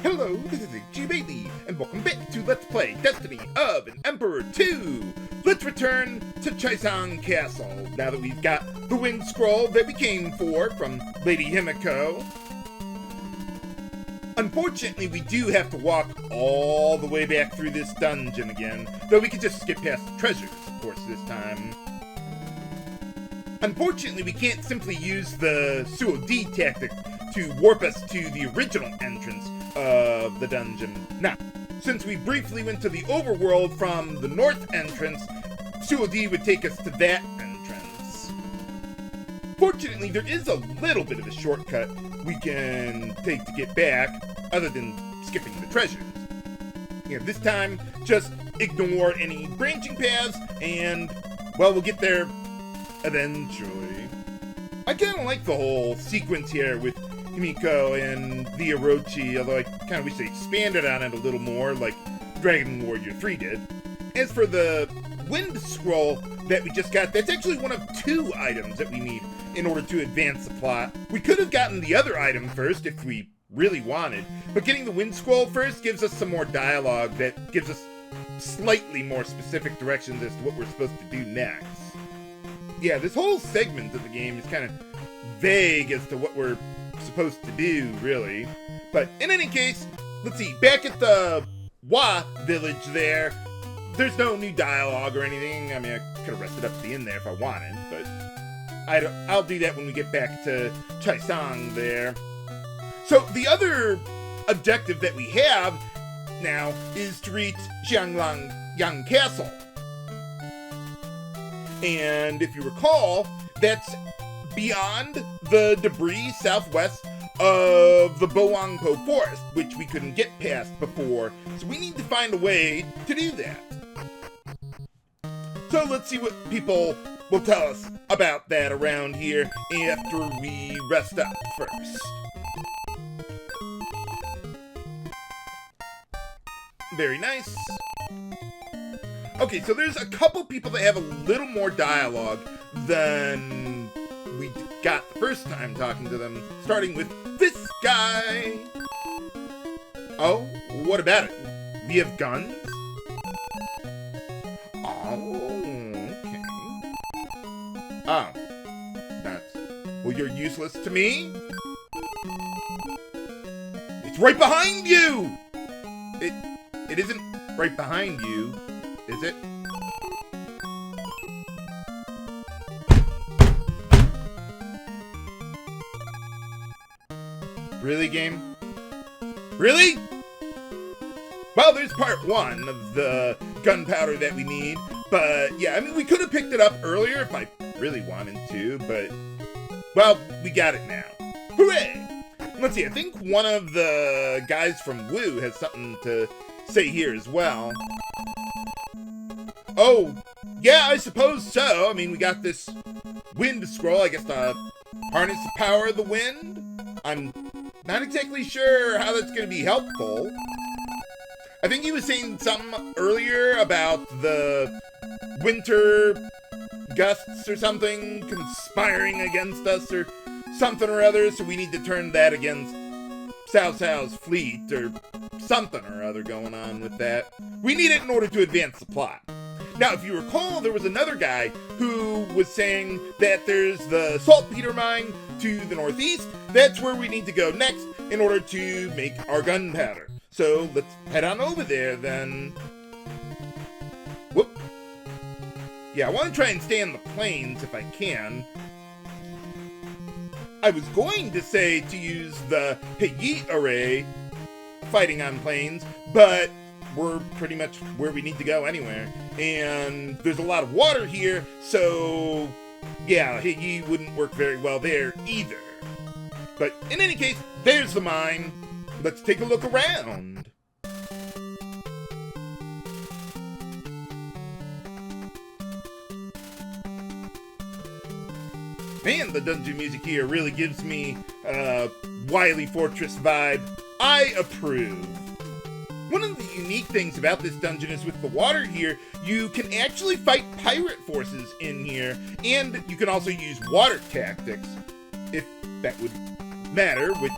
Hello, this is Bailey, and welcome back to Let's Play Destiny of an Emperor 2! Let's return to Chaisang Castle, now that we've got the wind scroll that we came for from Lady Himiko. Unfortunately, we do have to walk all the way back through this dungeon again, though we could just skip past the treasures, of course, this time. Unfortunately, we can't simply use the Suo-D tactic to warp us to the original entrance of the dungeon. Now, since we briefly went to the overworld from the north entrance, Suo-D would take us to that entrance. Fortunately, there is a little bit of a shortcut we can take to get back, other than skipping the treasures. This time, just ignore any branching paths, and, well, we'll get there eventually. I kind of like the whole sequence here with Himiko and the Orochi, although I kind of wish they expanded on it a little more, like Dragon Warrior 3 did. As for the Wind Scroll that we just got, that's actually one of 2 items that we need in order to advance the plot. We could have gotten the other item first if we really wanted, but getting the Wind Scroll first gives us some more dialogue that gives us slightly more specific directions as to what we're supposed to do next. Yeah, this whole segment of the game is kind of vague as to what we're supposed to do, really. But in any case, let's see, back at the Wa village there's no new dialogue or anything. I mean, I could have rested up at the inn there if I wanted, but I'll do that when we get back to Chaisang there. So the other objective that we have now is to reach Xiangyang Castle. And if you recall, that's beyond the debris southwest of the Boangpo Forest, which we couldn't get past before, so we need to find a way to do that. So let's see what people will tell us about that around here after we rest up first. Very nice. Okay, so there's a couple people that have a little more dialogue than we got the first time talking to them, starting with this guy. Oh, what about it? We have guns? Oh, okay. Oh, well, you're useless to me? It's right behind you! It isn't right behind you, is it? Really, game? Really? Well, there's part 1 of the gunpowder that we need, but yeah, I mean, we could have picked it up earlier if I really wanted to, but, well, we got it now. Hooray! Let's see, I think one of the guys from Wu has something to say here as well. Oh, yeah, I suppose so. I mean, we got this wind scroll, I guess, to harness the power of the wind. I'm not exactly sure how that's going to be helpful. I think he was saying something earlier about the winter gusts or something conspiring against us or something or other, so we need to turn that against Cao Cao's fleet or something or other going on with that. We need it in order to advance the plot. Now, if you recall, there was another guy who was saying that there's the saltpeter mine to the northeast. That's where we need to go next in order to make our gunpowder. So let's head on over there then. Whoop. Yeah, I want to try and stay on the plains if I can. I was going to say to use the Heyi array fighting on plains, but we're pretty much where we need to go anywhere. And there's a lot of water here, so yeah, Heyi wouldn't work very well there either. But in any case, there's the mine. Let's take a look around. Man, the dungeon music here really gives me a Wily Fortress vibe. I approve. One of the unique things about this dungeon is with the water here, you can actually fight pirate forces in here, and you can also use water tactics, if that would matter, which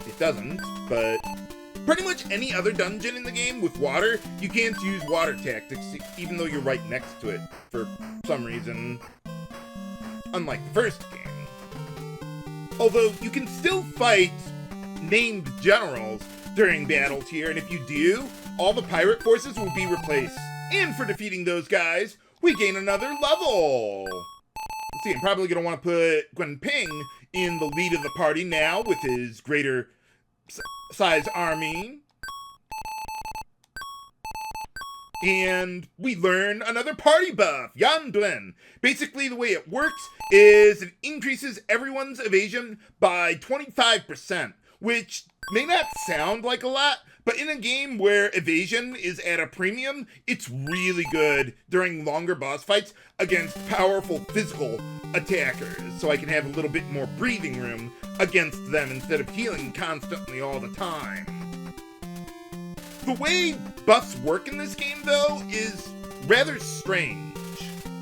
it doesn't, but pretty much any other dungeon in the game with water, you can't use water tactics, even though you're right next to it for some reason. Unlike the first game. Although, you can still fight named generals during battles here, and if you do, all the pirate forces will be replaced. And for defeating those guys, we gain another level! Let's see, I'm probably going to want to put Guanping in the lead of the party now with his greater size army. And we learn another party buff, Yan. Basically, the way it works is it increases everyone's evasion by 25%, which may not sound like a lot, but in a game where evasion is at a premium, it's really good during longer boss fights against powerful physical attackers, so I can have a little bit more breathing room against them instead of healing constantly all the time. The way buffs work in this game, though, is rather strange.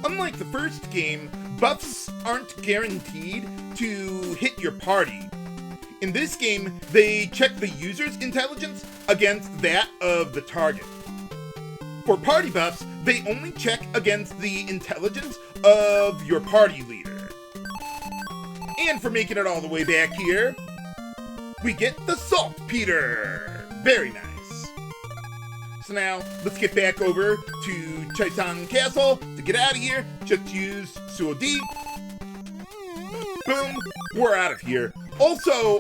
Unlike the first game, buffs aren't guaranteed to hit your party. In this game, they check the user's intelligence against that of the target. For party buffs, they only check against the intelligence of your party leader. And for making it all the way back here, we get the Saltpeter. Very nice. So now, let's get back over to Chaisang Castle. To get out of here, just use Suodi. Boom, we're out of here. Also,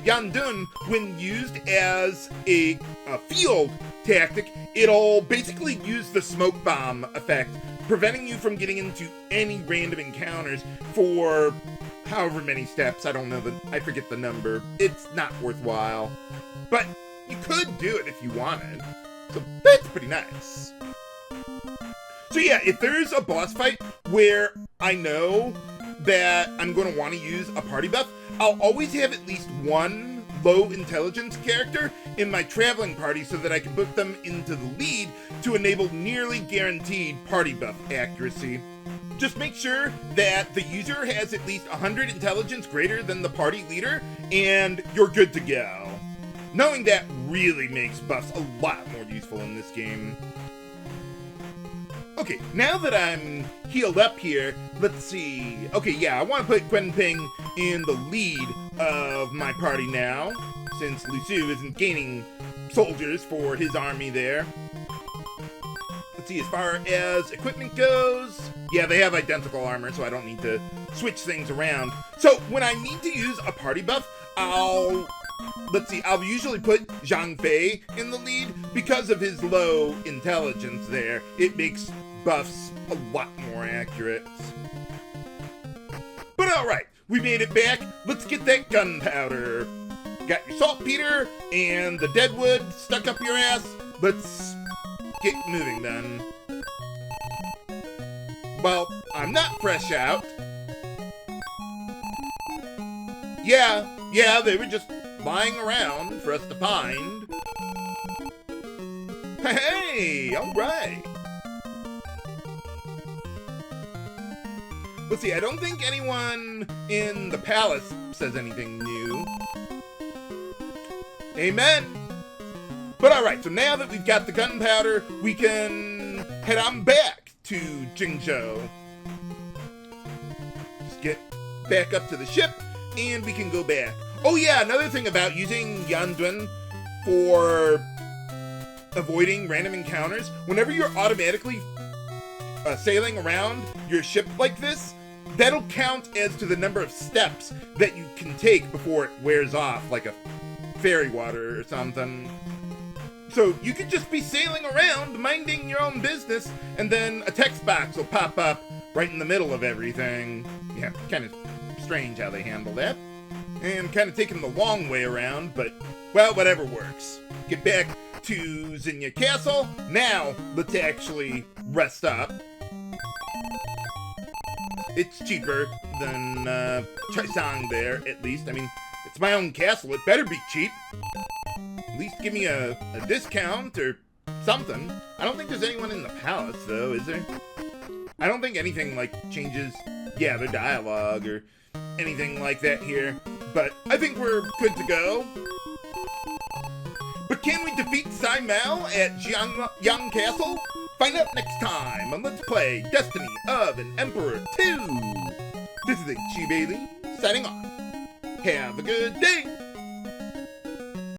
Yandun, when used as a field tactic, it'll basically use the smoke bomb effect, preventing you from getting into any random encounters for however many steps. I don't know, I forget the number. It's not worthwhile. But you could do it if you wanted. So that's pretty nice. So yeah, if there's a boss fight where I know that I'm going to want to use a party buff, I'll always have at least one low intelligence character in my traveling party so that I can put them into the lead to enable nearly guaranteed party buff accuracy. Just make sure that the user has at least 100 intelligence greater than the party leader, and you're good to go. Knowing that really makes buffs a lot more useful in this game. Okay, now that I'm healed up here, let's see. Okay, yeah, I want to put Guanping in the lead of my party now, since Lu Su isn't gaining soldiers for his army there. Let's see, as far as equipment goes, yeah, they have identical armor, so I don't need to switch things around. So, when I need to use a party buff, I'll usually put Zhang Fei in the lead because of his low intelligence there. It makes buffs a lot more accurate. But alright, we made it back. Let's get that gunpowder. Got your saltpeter and the deadwood stuck up your ass. Let's get moving then. Well, I'm not fresh out. Yeah, they were just lying around for us to find. Hey, alright. Let's see, I don't think anyone in the palace says anything new. Amen. But alright, so now that we've got the gunpowder, we can head on back to Jingzhou. Just get back up to the ship, and we can go back. Oh yeah, another thing about using Yandun for avoiding random encounters, whenever you're automatically sailing around your ship like this, that'll count as to the number of steps that you can take before it wears off, like a fairy water or something. So you could just be sailing around, minding your own business, and then a text box will pop up right in the middle of everything. Yeah, kind of strange how they handle that. And kind of taking the long way around, but, well, whatever works. Get back to Xiangyang Castle. Now, let's actually rest up. It's cheaper than Chaisang there, at least. I mean, it's my own castle. It better be cheap. At least give me a discount or something. I don't think there's anyone in the palace, though, is there? I don't think anything, like, changes, yeah, their dialogue or anything like that here. But I think we're good to go. But can we defeat Saimao at Xiangyang Castle? Find out next time on Let's Play Destiny of an Emperor 2. This is Chi Bailey, signing off. Have a good day!